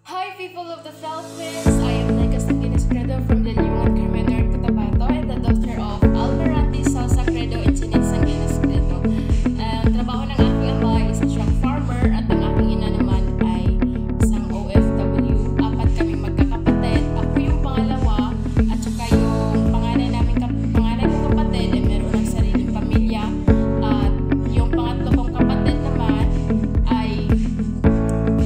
Hi people of the Philippines, I am Nika Sagina from the Liwangan Carmen Cotabato and the daughter of Almirante Salsa Credo and Chinit Sanguina Credo. Ang trabaho ng aking ama is a truck farmer at ang aking ina naman ay isang OFW. Apat kaming magkakapatid. Ako yung pangalawa at saka yung panganay kong kapatid ay meron ng sariling pamilya. At yung pangatlo kong kapatid naman ay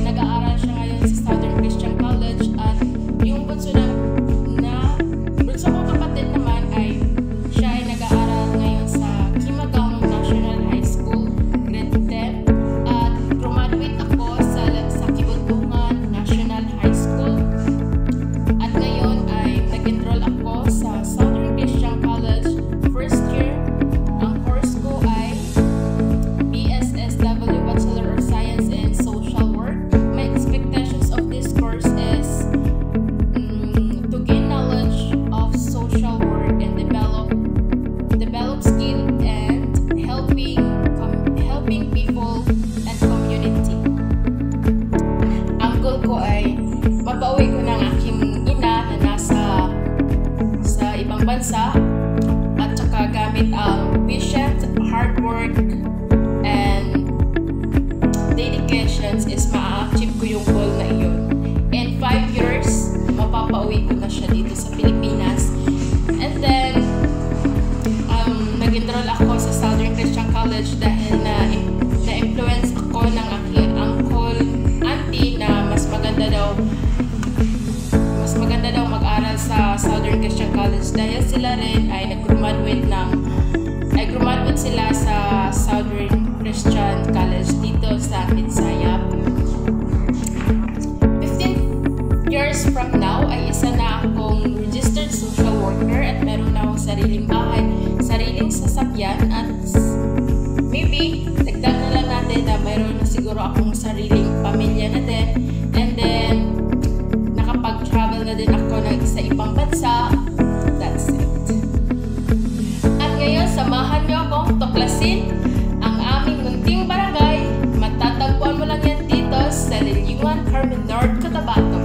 nag-aaral siya ngayon sa Southern Christian College at yung bunso kong kapatid naman ay siya ay nag-aaral ngayon sa Kimagaong National High School, grade 10 at graduate ako sa Kibuntungan National High School at ngayon ay nag-enroll ako sa Southern Christian College first year. Ang course ko ay BSSW Bachelor of Science in Social Work. My expectations of this course is to gain knowledge of social work and develop skill and helping people and community. Ang goal ko ay mapauwi ko ng aking ina na nasa ibang bansa at saka gamit ang patient, hard work, and dedications is ma-achieve ko yung goal na iyon. In 5 years, mapapauwi ko na siya dito sa Pilipinas. And then, nag-enroll ako sa Southern Christian College dahil na-influence ako ng aking uncle, auntie na mas maganda daw mag-aral sa Southern Christian College dahil sila rin ay graduate sila sa Southern Christian College dito sa Midsayap. 15 years from now ay isa na akong registered social worker at meron na akong sariling bahay, sariling sasakyan at maybe dagdag na lang natin na meron na siguro akong sariling pamilya na din, and then nakapag-travel na din ako sa ibang bansa. That's it. At ngayon, samahan niyo akong tuklasin ang aming munting barangay. Matatagpuan mo lang yan dito sa Liwangan, Carmen North, Cotabato.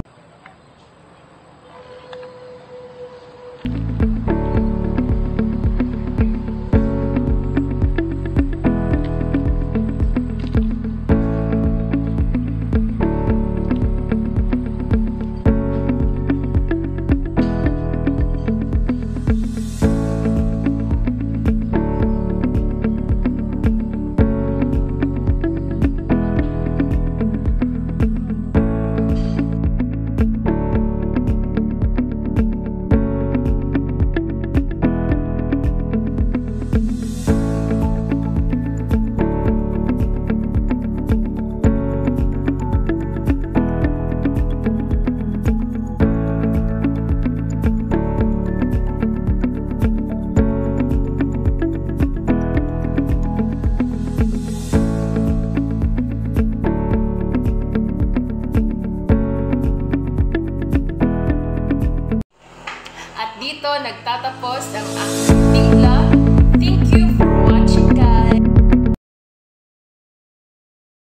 Dito nagtatapos ang aking